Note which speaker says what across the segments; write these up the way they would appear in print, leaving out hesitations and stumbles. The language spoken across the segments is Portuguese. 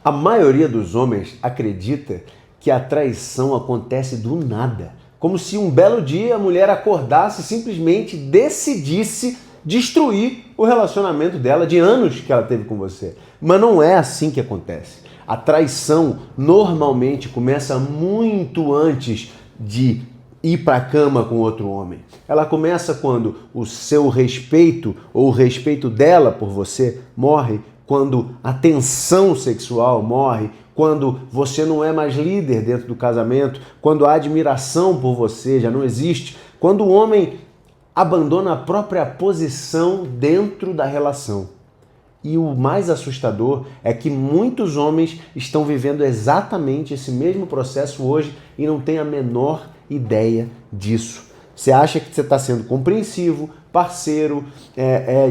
Speaker 1: A maioria dos homens acredita que a traição acontece do nada, como se um belo dia a mulher acordasse e simplesmente decidisse destruir o relacionamento dela de anos que ela teve com você. Mas não é assim que acontece. A traição normalmente começa muito antes de ir para a cama com outro homem. Ela começa quando o seu respeito ou o respeito dela por você morre, quando a tensão sexual morre, quando você não é mais líder dentro do casamento, quando a admiração por você já não existe, quando o homem abandona a própria posição dentro da relação. E o mais assustador é que muitos homens estão vivendo exatamente esse mesmo processo hoje e não têm a menor ideia disso. Você acha que você está sendo compreensivo, parceiro,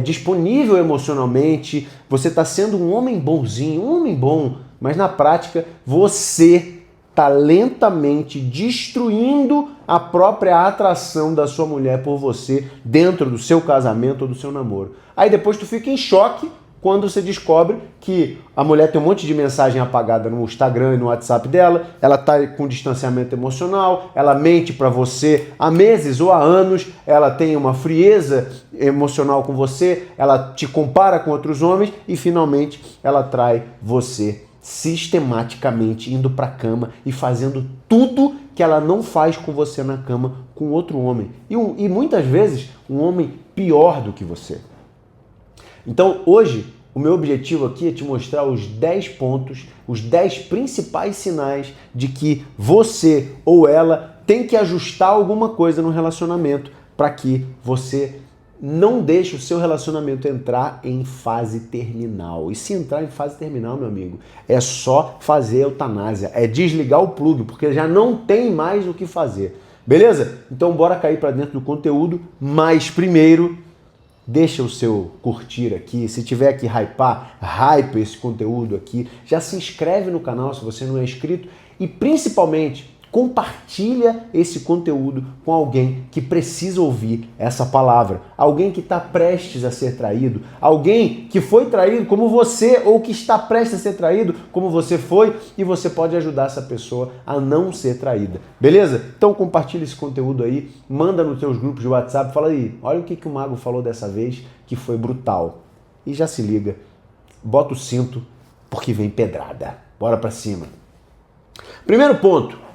Speaker 1: disponível emocionalmente, você está sendo um homem bonzinho, um homem bom, mas na prática você está lentamente destruindo a própria atração da sua mulher por você dentro do seu casamento ou do seu namoro. Aí depois tu fica em choque quando você descobre que a mulher tem um monte de mensagem apagada no Instagram e no WhatsApp dela, ela tá com distanciamento emocional, ela mente para você há meses ou há anos, ela tem uma frieza emocional com você, ela te compara com outros homens e finalmente ela trai você sistematicamente indo para a cama e fazendo tudo que ela não faz com você na cama com outro homem. E muitas vezes um homem pior do que você. Então, hoje, o meu objetivo aqui é te mostrar os 10 pontos, os 10 principais sinais de que você ou ela tem que ajustar alguma coisa no relacionamento para que você não deixe o seu relacionamento entrar em fase terminal. E se entrar em fase terminal, meu amigo, é só fazer eutanásia, é desligar o plug, porque já não tem mais o que fazer. Beleza? Então, bora cair para dentro do conteúdo, mas primeiro deixa o seu curtir aqui, se tiver que hypar, hype esse conteúdo aqui, já se inscreve no canal se você não é inscrito e principalmente compartilha esse conteúdo com alguém que precisa ouvir essa palavra, alguém que está prestes a ser traído, alguém que foi traído como você ou que está prestes a ser traído como você foi e você pode ajudar essa pessoa a não ser traída, beleza? Então compartilha esse conteúdo aí, manda nos seus grupos de WhatsApp, fala aí, olha o que o Mago falou dessa vez que foi brutal e já se liga, bota o cinto porque vem pedrada, bora pra cima. Primeiro ponto,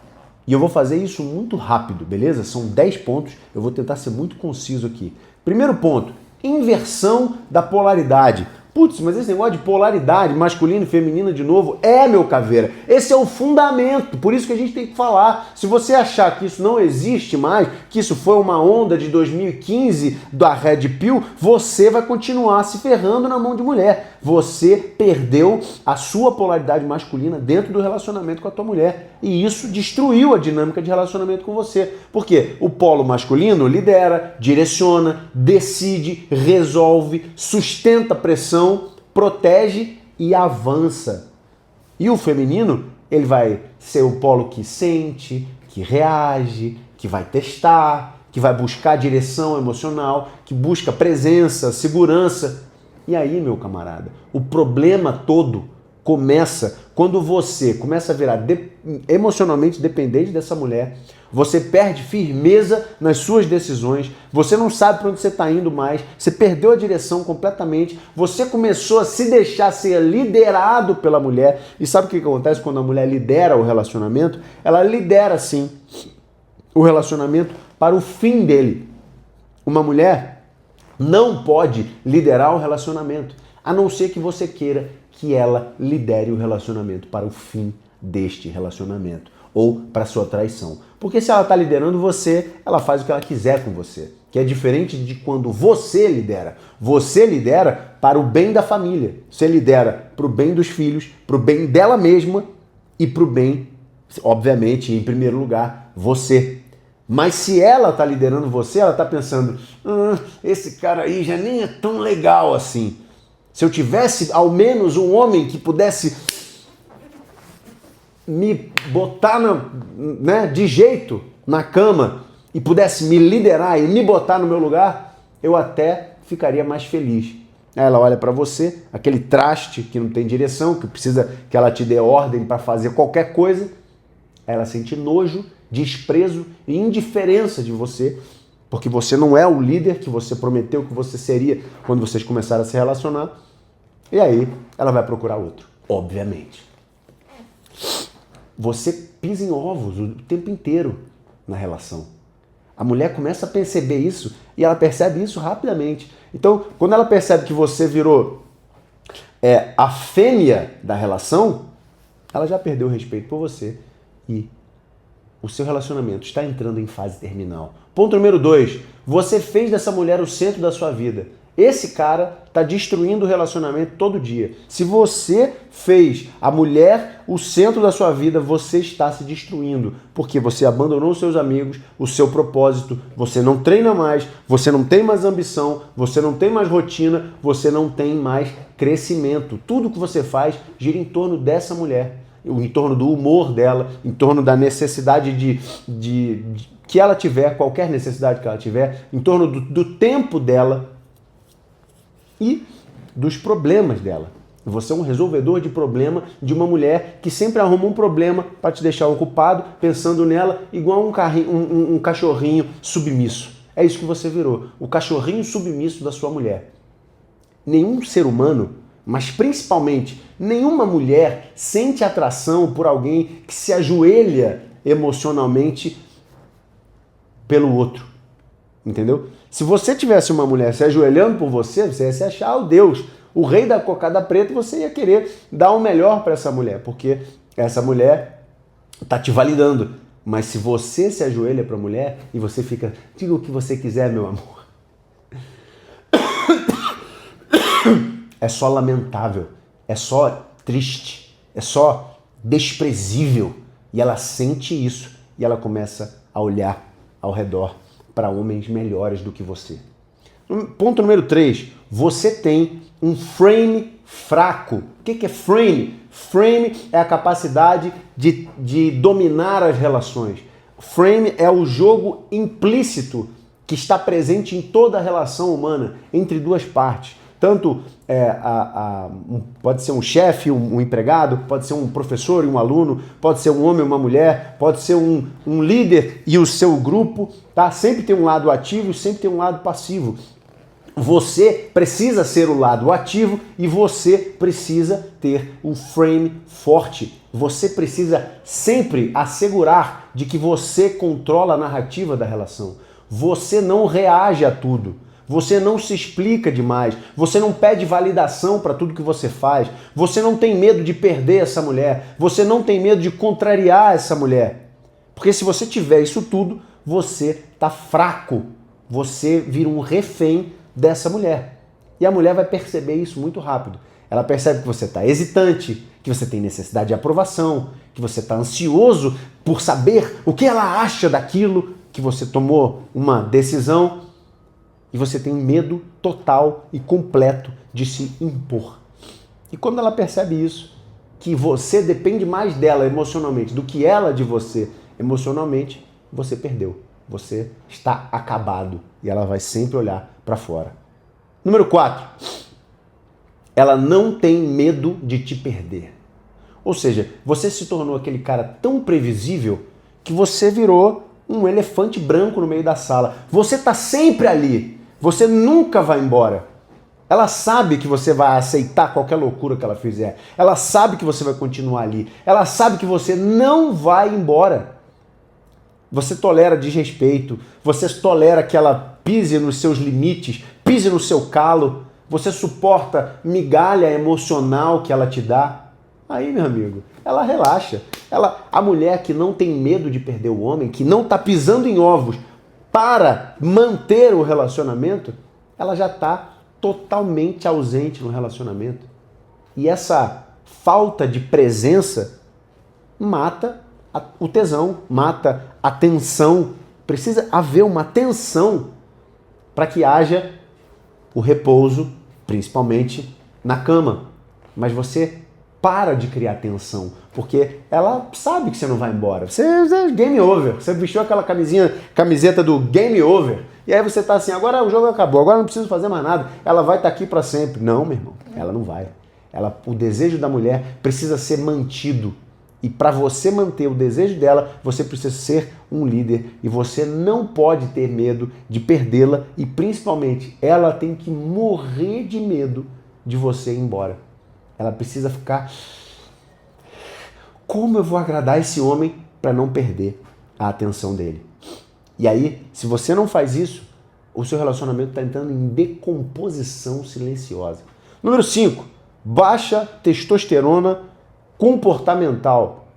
Speaker 1: e eu vou fazer isso muito rápido, beleza? São 10 pontos, eu vou tentar ser muito conciso aqui. Primeiro ponto, inversão da polaridade. Putz, mas esse negócio de polaridade, masculino e feminina de novo, meu caveira. Esse é o fundamento, por isso que a gente tem que falar. Se você achar que isso não existe mais, que isso foi uma onda de 2015 da Red Pill, você vai continuar se ferrando na mão de mulher. Você perdeu a sua polaridade masculina dentro do relacionamento com a tua mulher. E isso destruiu a dinâmica de relacionamento com você. Por quê? O polo masculino lidera, direciona, decide, resolve, sustenta a pressão, protege e avança. E o feminino, ele vai ser o polo que sente, que reage, que vai testar, que vai buscar direção emocional, que busca presença, segurança. E aí, meu camarada, o problema todo começa quando você começa a virar emocionalmente dependente dessa mulher, você perde firmeza nas suas decisões, você não sabe para onde você está indo mais, você perdeu a direção completamente, você começou a se deixar ser liderado pela mulher. E sabe o que acontece quando a mulher lidera o relacionamento? Ela lidera, sim, o relacionamento para o fim dele. Uma mulher não pode liderar o relacionamento, a não ser que você queira que ela lidere o relacionamento para o fim deste relacionamento ou para sua traição. Porque se ela está liderando você, ela faz o que ela quiser com você, que é diferente de quando você lidera. Você lidera para o bem da família, você lidera para o bem dos filhos, para o bem dela mesma e para o bem, obviamente, em primeiro lugar, você. Mas se ela está liderando você, ela está pensando, esse cara aí já nem é tão legal assim. Se eu tivesse ao menos um homem que pudesse me botar de jeito na cama e pudesse me liderar e me botar no meu lugar, eu até ficaria mais feliz. Aí ela olha para você, aquele traste que não tem direção, que precisa que ela te dê ordem para fazer qualquer coisa. Aí ela sente nojo, desprezo e indiferença de você, porque você não é o líder que você prometeu que você seria quando vocês começaram a se relacionar. E aí ela vai procurar outro, obviamente. Você pisa em ovos o tempo inteiro na relação. A mulher começa a perceber isso e ela percebe isso rapidamente. Então, quando ela percebe que você virou a fêmea da relação, ela já perdeu o respeito por você e o seu relacionamento está entrando em fase terminal. Ponto número 2. Você fez dessa mulher o centro da sua vida. Esse cara está destruindo o relacionamento todo dia. Se você fez a mulher o centro da sua vida, você está se destruindo. Porque você abandonou os seus amigos, o seu propósito, você não treina mais, você não tem mais ambição, você não tem mais rotina, você não tem mais crescimento. Tudo que você faz gira em torno dessa mulher, em torno do humor dela, em torno da necessidade de que ela tiver, qualquer necessidade que ela tiver, em torno do tempo dela e dos problemas dela. Você é um resolvedor de problema de uma mulher que sempre arruma um problema para te deixar ocupado, pensando nela igual um cachorrinho submisso. É isso que você virou, o cachorrinho submisso da sua mulher. Nenhum ser humano, mas principalmente nenhuma mulher, sente atração por alguém que se ajoelha emocionalmente pelo outro. Entendeu? Se você tivesse uma mulher se ajoelhando por você, você ia se achar o Deus, o rei da cocada preta, você ia querer dar o melhor para essa mulher, porque essa mulher tá te validando. Mas se você se ajoelha para a mulher e você fica, diga o que você quiser, meu amor, é só lamentável, é só triste, é só desprezível. E ela sente isso e ela começa a olhar ao redor para homens melhores do que você. Ponto número 3. Você tem um frame fraco. O que é frame? Frame é a capacidade de dominar as relações. Frame é o jogo implícito que está presente em toda a relação humana entre duas partes. Tanto pode ser um chefe, um empregado, pode ser um professor e um aluno, pode ser um homem e uma mulher, pode ser um líder e o seu grupo, tá? Sempre tem um lado ativo e sempre tem um lado passivo. Você precisa ser o lado ativo e você precisa ter um frame forte. Você precisa sempre assegurar de que você controla a narrativa da relação. Você não reage a tudo. Você não se explica demais, você não pede validação para tudo que você faz, você não tem medo de perder essa mulher, você não tem medo de contrariar essa mulher. Porque se você tiver isso tudo, você tá fraco, você vira um refém dessa mulher. E a mulher vai perceber isso muito rápido. Ela percebe que você está hesitante, que você tem necessidade de aprovação, que você está ansioso por saber o que ela acha daquilo que você tomou uma decisão. E você tem medo total e completo de se impor. E quando ela percebe isso, que você depende mais dela emocionalmente do que ela de você emocionalmente, você perdeu. Você está acabado. E ela vai sempre olhar para fora. Número 4. Ela não tem medo de te perder. Ou seja, você se tornou aquele cara tão previsível que você virou um elefante branco no meio da sala. Você está sempre ali. Você nunca vai embora. Ela sabe que você vai aceitar qualquer loucura que ela fizer. Ela sabe que você vai continuar ali. Ela sabe que você não vai embora. Você tolera desrespeito. Você tolera que ela pise nos seus limites, pise no seu calo. Você suporta migalha emocional que ela te dá. Aí, meu amigo, ela relaxa. A mulher que não tem medo de perder o homem, que não está pisando em ovos para manter o relacionamento, ela já está totalmente ausente no relacionamento. E essa falta de presença mata o tesão, mata a tensão. Precisa haver uma tensão para que haja o repouso, principalmente na cama. Mas você para de criar tensão, porque ela sabe que você não vai embora. Você é game over. Você vestiu aquela camiseta do game over. E aí você tá assim, agora o jogo acabou, agora não preciso fazer mais nada, ela vai estar aqui para sempre. Não, meu irmão, ela não vai. O desejo da mulher precisa ser mantido. E para você manter o desejo dela, você precisa ser um líder. E você não pode ter medo de perdê-la. E principalmente, ela tem que morrer de medo de você ir embora. Ela precisa ficar... Como eu vou agradar esse homem para não perder a atenção dele? E aí, se você não faz isso, o seu relacionamento está entrando em decomposição silenciosa. Número 5. Baixa testosterona comportamental.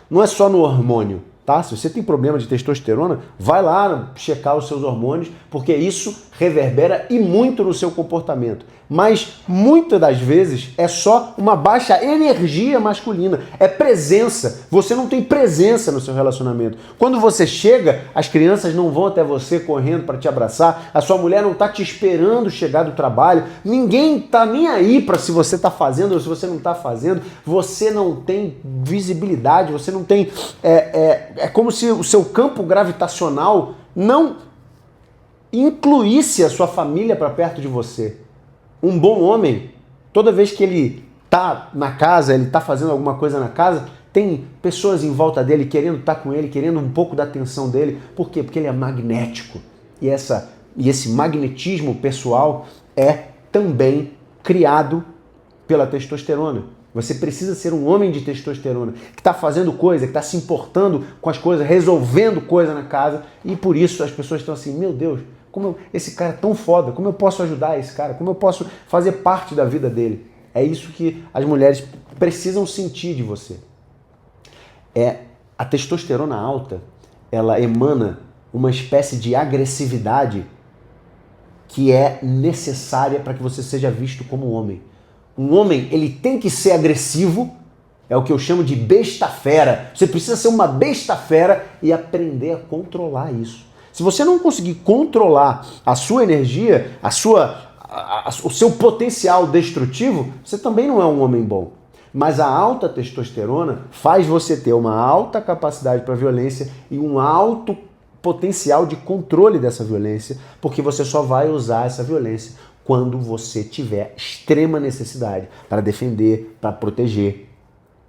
Speaker 1: Não é só no hormônio, tá? Se você tem problema de testosterona, vai lá checar os seus hormônios, porque isso reverbera e muito no seu comportamento. Mas muitas das vezes é só uma baixa energia masculina, é presença. Você não tem presença no seu relacionamento. Quando você chega, as crianças não vão até você correndo para te abraçar, a sua mulher não está te esperando chegar do trabalho, ninguém está nem aí para se você está fazendo ou se você não está fazendo, você não tem visibilidade, você não tem... É como se o seu campo gravitacional não incluísse a sua família para perto de você. Um bom homem, toda vez que ele está na casa, ele está fazendo alguma coisa na casa, tem pessoas em volta dele querendo estar com ele, querendo um pouco da atenção dele. Por quê? Porque ele é magnético. E esse magnetismo pessoal é também criado pela testosterona. Você precisa ser um homem de testosterona, que está fazendo coisa, que está se importando com as coisas, resolvendo coisa na casa, e por isso as pessoas estão assim, meu Deus, esse cara é tão foda, como eu posso ajudar esse cara, como eu posso fazer parte da vida dele? É isso que as mulheres precisam sentir de você. A testosterona alta, ela emana uma espécie de agressividade que é necessária para que você seja visto como homem. Um homem, ele tem que ser agressivo, é o que eu chamo de besta fera. Você precisa ser uma besta fera e aprender a controlar isso. Se você não conseguir controlar a sua energia, o seu potencial destrutivo, você também não é um homem bom. Mas a alta testosterona faz você ter uma alta capacidade para violência e um alto potencial de controle dessa violência, porque você só vai usar essa violência quando você tiver extrema necessidade para defender, para proteger,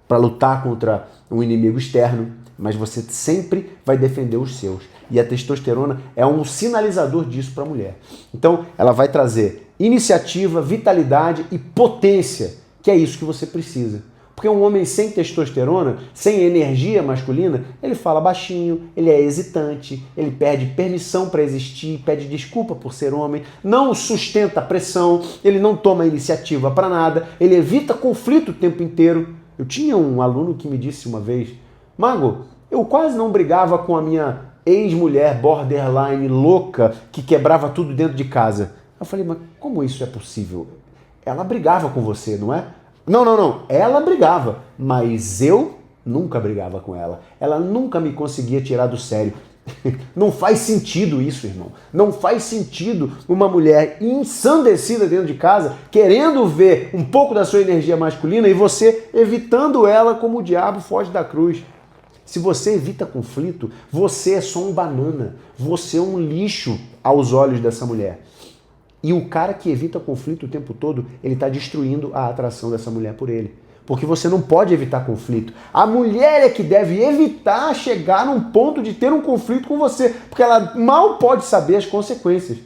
Speaker 1: para lutar contra um inimigo externo, mas você sempre vai defender os seus. E a testosterona é um sinalizador disso para a mulher. Então, ela vai trazer iniciativa, vitalidade e potência, que é isso que você precisa. Porque um homem sem testosterona, sem energia masculina, ele fala baixinho, ele é hesitante, ele pede permissão para existir, pede desculpa por ser homem, não sustenta a pressão, ele não toma iniciativa para nada, ele evita conflito o tempo inteiro. Eu tinha um aluno que me disse uma vez, Mago, eu quase não brigava com a minha ex-mulher borderline louca que quebrava tudo dentro de casa. Eu falei, mas como isso é possível? Ela brigava com você, não é? Não. Ela brigava, mas eu nunca brigava com ela. Ela nunca me conseguia tirar do sério. Não faz sentido isso, irmão. Não faz sentido uma mulher ensandecida dentro de casa, querendo ver um pouco da sua energia masculina e você evitando ela como o diabo foge da cruz. Se você evita conflito, você é só um banana. Você é um lixo aos olhos dessa mulher. E o cara que evita conflito o tempo todo, ele está destruindo a atração dessa mulher por ele. Porque você não pode evitar conflito. A mulher é que deve evitar chegar num ponto de ter um conflito com você. Porque ela mal pode saber as consequências.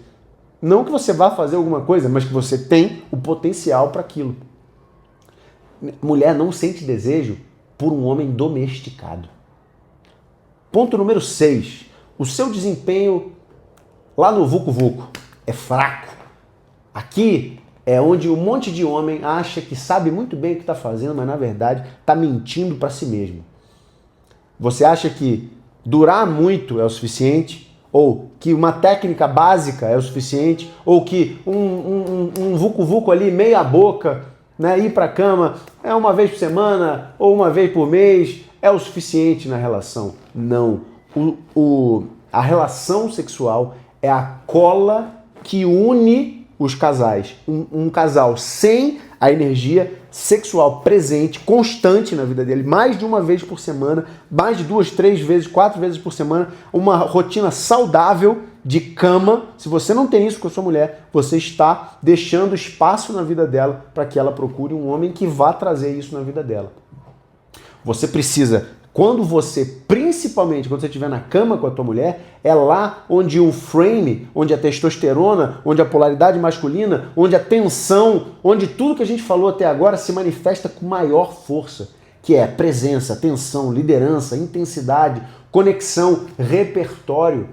Speaker 1: Não que você vá fazer alguma coisa, mas que você tem o potencial para aquilo. Mulher não sente desejo por um homem domesticado. Ponto número 6. O seu desempenho lá no Vucu Vucu é fraco. Aqui é onde um monte de homem acha que sabe muito bem o que está fazendo, mas na verdade está mentindo para si mesmo. Você acha que durar muito é o suficiente? Ou que uma técnica básica é o suficiente? Ou que um Vucu Vucu ali meia boca, né, ir para a cama é uma vez por semana ou uma vez por mês é o suficiente na relação? Não. A relação sexual é a cola que une os casais. Um casal sem a energia sexual presente, constante na vida dele, mais de uma vez por semana, mais de 2, 3 vezes, 4 vezes por semana, uma rotina saudável, de cama, se você não tem isso com a sua mulher, você está deixando espaço na vida dela para que ela procure um homem que vá trazer isso na vida dela. Você precisa, principalmente quando você estiver na cama com a tua mulher, é lá onde o frame, onde a testosterona, onde a polaridade masculina, onde a tensão, onde tudo que a gente falou até agora se manifesta com maior força, que é presença, tensão, liderança, intensidade, conexão, repertório.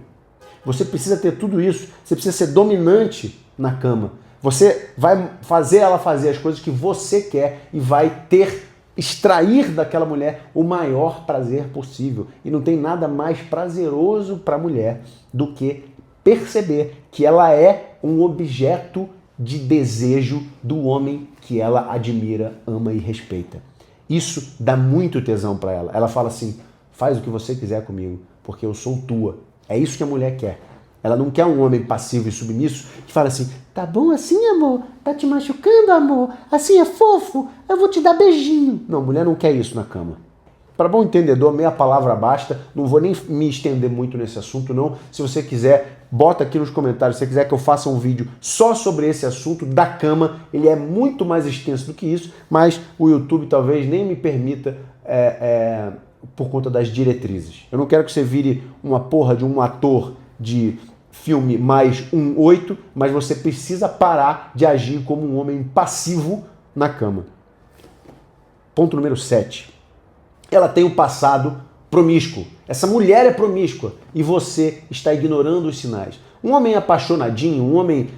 Speaker 1: Você precisa ter tudo isso, você precisa ser dominante na cama. Você vai fazer ela fazer as coisas que você quer e vai extrair daquela mulher o maior prazer possível. E não tem nada mais prazeroso para a mulher do que perceber que ela é um objeto de desejo do homem que ela admira, ama e respeita. Isso dá muito tesão para ela. Ela fala assim, faz o que você quiser comigo, porque eu sou tua. É isso que a mulher quer. Ela não quer um homem passivo e submisso que fala assim, tá bom assim, amor? Tá te machucando, amor? Assim é fofo? Eu vou te dar beijinho. Não, mulher não quer isso na cama. Para bom entendedor, meia palavra basta. Não vou nem me estender muito nesse assunto, não. Se você quiser, bota aqui nos comentários. Se você quiser que eu faça um vídeo só sobre esse assunto da cama, ele é muito mais extenso do que isso, mas o YouTube talvez nem me permita por conta das diretrizes. Eu não quero que você vire uma porra de um ator de filme mais 1/8, mas você precisa parar de agir como um homem passivo na cama. Ponto número 7. Ela tem um passado promíscuo. Essa mulher é promíscua e você está ignorando os sinais. Um homem apaixonadinho, um homem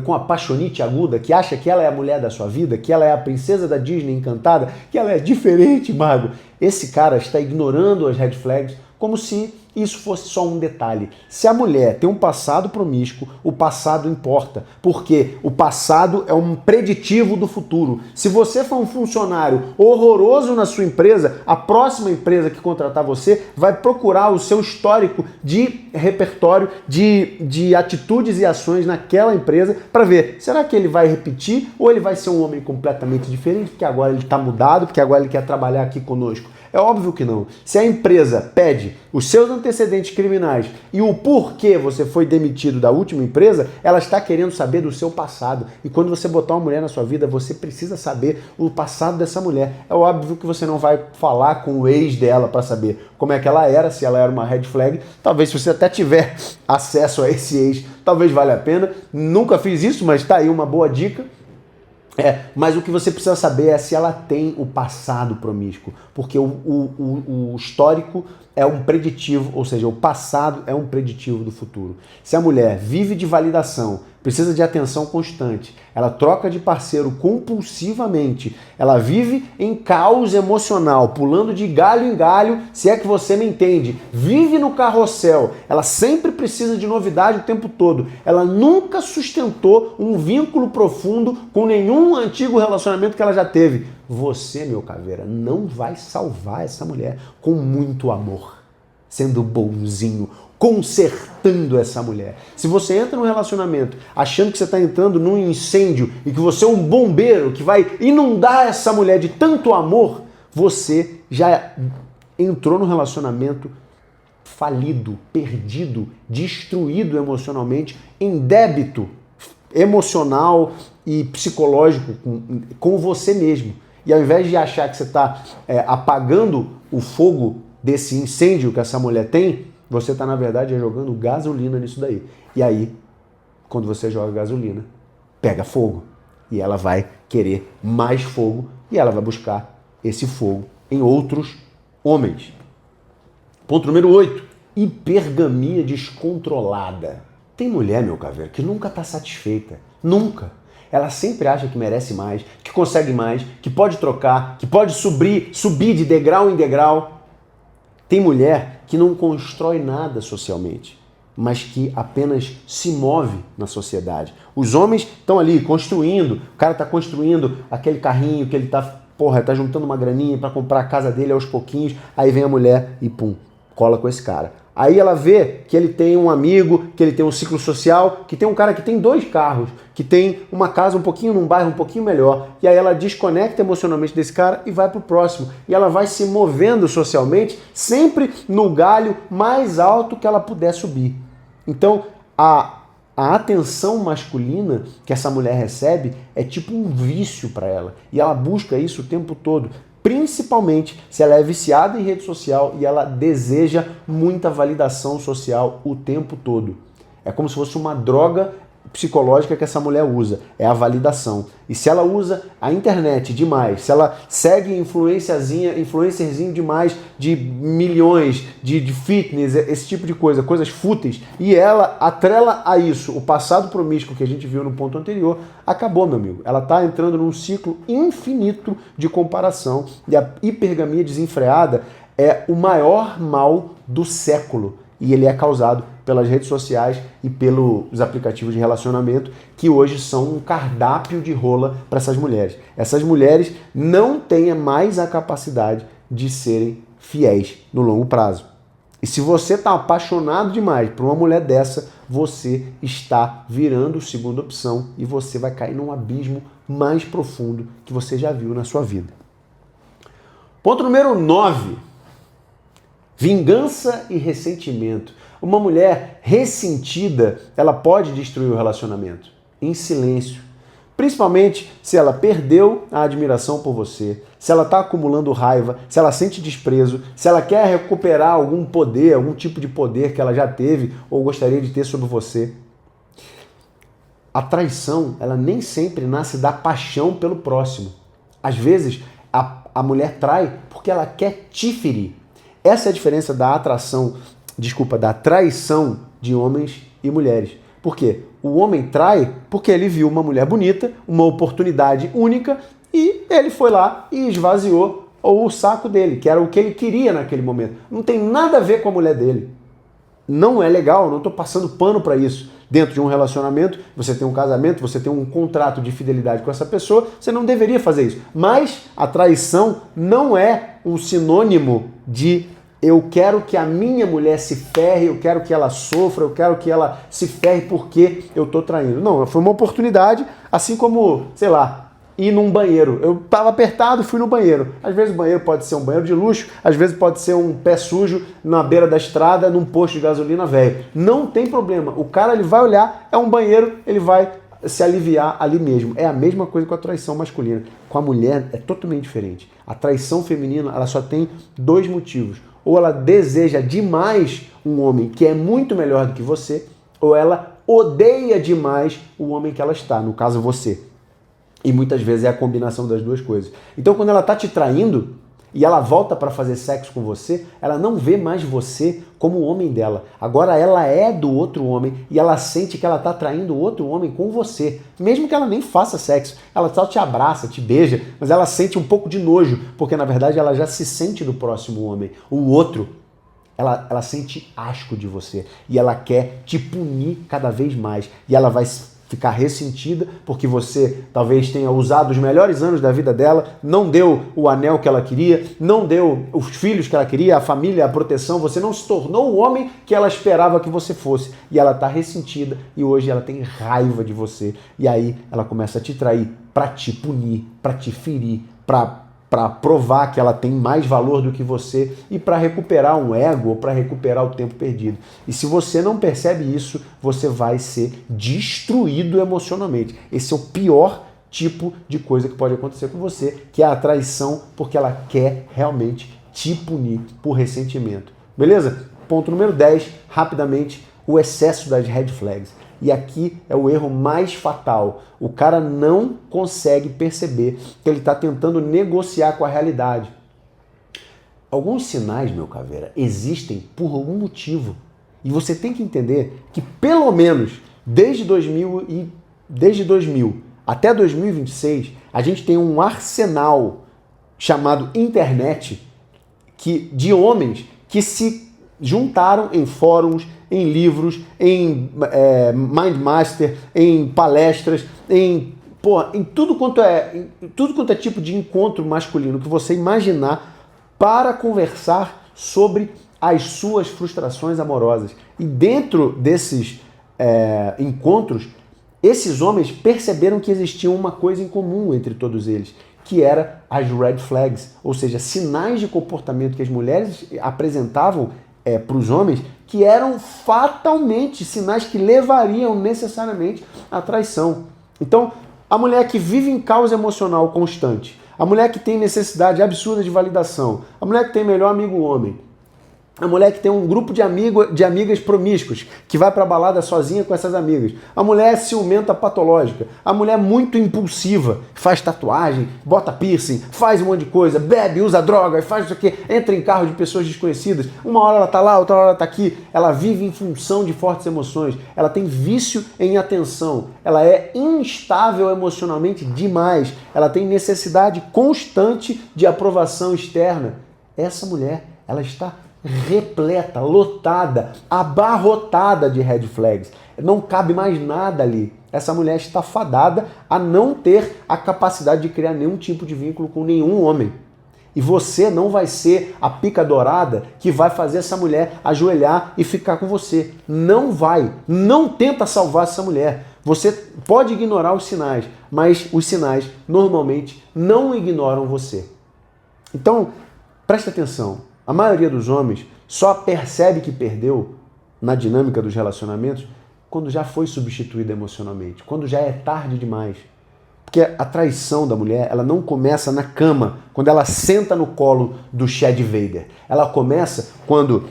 Speaker 1: com a paixonite aguda, que acha que ela é a mulher da sua vida, que ela é a princesa da Disney encantada, que ela é diferente, mago. Esse cara está ignorando as red flags como se isso fosse só um detalhe. Se a mulher tem um passado promíscuo, o passado importa, porque o passado é um preditivo do futuro. Se você for um funcionário horroroso na sua empresa, a próxima empresa que contratar você vai procurar o seu histórico de repertório, de atitudes e ações naquela empresa para ver, será que ele vai repetir ou ele vai ser um homem completamente diferente, porque agora ele está mudado, porque agora ele quer trabalhar aqui conosco. É óbvio que não. Se a empresa pede os seus antecedentes criminais e o porquê você foi demitido da última empresa, ela está querendo saber do seu passado. E quando você botar uma mulher na sua vida, você precisa saber o passado dessa mulher. É óbvio que você não vai falar com o ex dela para saber como é que ela era, se ela era uma red flag. Talvez se você até tiver acesso a esse ex, talvez valha a pena. Nunca fiz isso, mas está aí uma boa dica. Mas o que você precisa saber é se ela tem o passado promíscuo, porque o histórico é um preditivo, ou seja, o passado é um preditivo do futuro. Se a mulher vive de validação, precisa de atenção constante, ela troca de parceiro compulsivamente, ela vive em caos emocional, pulando de galho em galho, se é que você me entende, vive no carrossel, ela sempre precisa de novidade o tempo todo, ela nunca sustentou um vínculo profundo com nenhum antigo relacionamento que ela já teve. Você, meu caveira, não vai salvar essa mulher com muito amor, sendo bonzinho, consertando essa mulher. Se você entra num relacionamento achando que você está entrando num incêndio e que você é um bombeiro que vai inundar essa mulher de tanto amor, você já entrou num relacionamento falido, perdido, destruído emocionalmente, em débito emocional e psicológico com você mesmo. E ao invés de achar que você está apagando o fogo desse incêndio que essa mulher tem, você está, na verdade, jogando gasolina nisso daí. E aí, quando você joga gasolina, pega fogo. E ela vai querer mais fogo e ela vai buscar esse fogo em outros homens. Ponto número 8. Hipergamia descontrolada. Tem mulher, meu caveiro, que nunca está satisfeita. Nunca. Ela sempre acha que merece mais, que consegue mais, que pode trocar, que pode subir de degrau em degrau. Tem mulher que não constrói nada socialmente, mas que apenas se move na sociedade. Os homens estão ali construindo, o cara está construindo aquele carrinho que ele está juntando uma graninha para comprar a casa dele aos pouquinhos, aí vem a mulher e pum, cola com esse cara. Aí ela vê que ele tem um amigo, que ele tem um ciclo social, que tem um cara que tem 2 carros, que tem uma casa um pouquinho num bairro um pouquinho melhor. E aí ela desconecta emocionalmente desse cara e vai pro próximo. E ela vai se movendo socialmente, sempre no galho mais alto que ela puder subir. Então, a atenção masculina que essa mulher recebe é tipo um vício para ela. E ela busca isso o tempo todo. Principalmente se ela é viciada em rede social e ela deseja muita validação social o tempo todo. É como se fosse uma droga psicológica que essa mulher usa, é a validação. E se ela usa a internet demais, se ela segue influencerzinho demais de milhões, de fitness, esse tipo de coisa, coisas fúteis, e ela atrela a isso o passado promíscuo que a gente viu no ponto anterior, acabou, meu amigo. Ela está entrando num ciclo infinito de comparação e a hipergamia desenfreada é o maior mal do século. E ele é causado pelas redes sociais e pelos aplicativos de relacionamento que hoje são um cardápio de rola para essas mulheres. Essas mulheres não têm mais a capacidade de serem fiéis no longo prazo. E se você está apaixonado demais por uma mulher dessa, você está virando segunda opção e você vai cair num abismo mais profundo que você já viu na sua vida. Ponto número 9. Vingança e ressentimento. Uma mulher ressentida, ela pode destruir o relacionamento em silêncio. Principalmente se ela perdeu a admiração por você, se ela está acumulando raiva, se ela sente desprezo, se ela quer recuperar algum poder, algum tipo de poder que ela já teve ou gostaria de ter sobre você. A traição, ela nem sempre nasce da paixão pelo próximo. Às vezes, a mulher trai porque ela quer te ferir. Essa é a diferença da da traição de homens e mulheres. Por quê? O homem trai porque ele viu uma mulher bonita, uma oportunidade única, e ele foi lá e esvaziou o saco dele, que era o que ele queria naquele momento. Não tem nada a ver com a mulher dele. Não é legal, não estou passando pano para isso. Dentro de um relacionamento, você tem um casamento, você tem um contrato de fidelidade com essa pessoa, você não deveria fazer isso. Mas a traição não é um sinônimo de eu quero que a minha mulher se ferre, eu quero que ela sofra, eu quero que ela se ferre porque eu estou traindo. Não, foi uma oportunidade, assim como, sei lá, ir num banheiro. Eu estava apertado, fui no banheiro. Às vezes o banheiro pode ser um banheiro de luxo, às vezes pode ser um pé sujo na beira da estrada, num posto de gasolina velho. Não tem problema. O cara ele vai olhar, é um banheiro, ele vai se aliviar ali mesmo. É a mesma coisa com a traição masculina. Com a mulher é totalmente diferente. A traição feminina, ela só tem dois motivos. Ou ela deseja demais um homem que é muito melhor do que você, ou ela odeia demais o homem que ela está, no caso você. E muitas vezes é a combinação das duas coisas. Então quando ela está te traindo e ela volta para fazer sexo com você, ela não vê mais você como o homem dela. Agora ela é do outro homem e ela sente que ela está traindo o outro homem com você. Mesmo que ela nem faça sexo, ela só te abraça, te beija, mas ela sente um pouco de nojo, porque na verdade ela já se sente do próximo homem. O outro, ela sente asco de você e ela quer te punir cada vez mais. E ela vai ficar ressentida porque você talvez tenha usado os melhores anos da vida dela, não deu o anel que ela queria, não deu os filhos que ela queria, a família, a proteção, você não se tornou o homem que ela esperava que você fosse. E ela está ressentida e hoje ela tem raiva de você. E aí ela começa a te trair para te punir, para te ferir, para provar que ela tem mais valor do que você e para recuperar um ego ou para recuperar o tempo perdido. E se você não percebe isso, você vai ser destruído emocionalmente. Esse é o pior tipo de coisa que pode acontecer com você, que é a traição, porque ela quer realmente te punir por ressentimento. Beleza? Ponto número 10, rapidamente, o excesso das red flags. E aqui é o erro mais fatal. O cara não consegue perceber que ele está tentando negociar com a realidade. Alguns sinais, meu caveira, existem por algum motivo. E você tem que entender que pelo menos desde 2000 até 2026, a gente tem um arsenal chamado internet de homens que se juntaram em fóruns, em livros, em Mindmaster, em palestras, em tudo quanto é tipo de encontro masculino que você imaginar para conversar sobre as suas frustrações amorosas. E dentro desses encontros, esses homens perceberam que existia uma coisa em comum entre todos eles, que era as red flags, ou seja, sinais de comportamento que as mulheres apresentavam para os homens que eram fatalmente sinais que levariam necessariamente à traição. Então, a mulher que vive em caos emocional constante, a mulher que tem necessidade absurda de validação, a mulher que tem melhor amigo homem, a mulher que tem um grupo de amigas promíscuas, que vai pra balada sozinha com essas amigas. A mulher ciumenta patológica. A mulher muito impulsiva, faz tatuagem, bota piercing, faz um monte de coisa, bebe, usa droga, faz isso aqui, entra em carro de pessoas desconhecidas. Uma hora ela tá lá, outra hora ela tá aqui. Ela vive em função de fortes emoções. Ela tem vício em atenção. Ela é instável emocionalmente demais. Ela tem necessidade constante de aprovação externa. Essa mulher, ela está repleta, lotada, abarrotada de red flags. Não cabe mais nada ali. Essa mulher está fadada a não ter a capacidade de criar nenhum tipo de vínculo com nenhum homem. E você não vai ser a pica dourada que vai fazer essa mulher ajoelhar e ficar com você. Não vai. Não tenta salvar essa mulher. Você pode ignorar os sinais, mas os sinais normalmente não ignoram você. Então, presta atenção. A maioria dos homens só percebe que perdeu na dinâmica dos relacionamentos quando já foi substituída emocionalmente, quando já é tarde demais. Porque a traição da mulher, ela não começa na cama, quando ela senta no colo do Chad Vader. Ela começa quando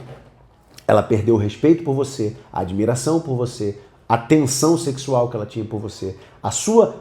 Speaker 1: ela perdeu o respeito por você, a admiração por você, a tensão sexual que ela tinha por você.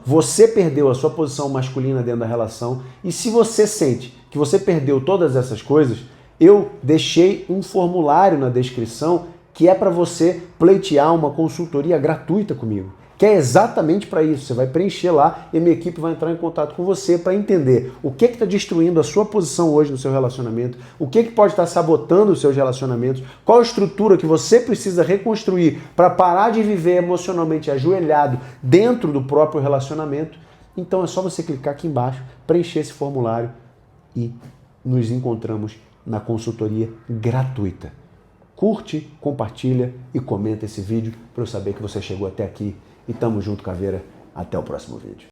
Speaker 1: Você perdeu a sua posição masculina dentro da relação, e se você sente que você perdeu todas essas coisas, eu deixei um formulário na descrição que é para você pleitear uma consultoria gratuita comigo, que é exatamente para isso. Você vai preencher lá e minha equipe vai entrar em contato com você para entender o que está destruindo a sua posição hoje no seu relacionamento, o que pode estar sabotando os seus relacionamentos, qual a estrutura que você precisa reconstruir para parar de viver emocionalmente ajoelhado dentro do próprio relacionamento. Então é só você clicar aqui embaixo, preencher esse formulário e nos encontramos na consultoria gratuita. Curte, compartilha e comenta esse vídeo para eu saber que você chegou até aqui. E tamo junto, caveira. Até o próximo vídeo.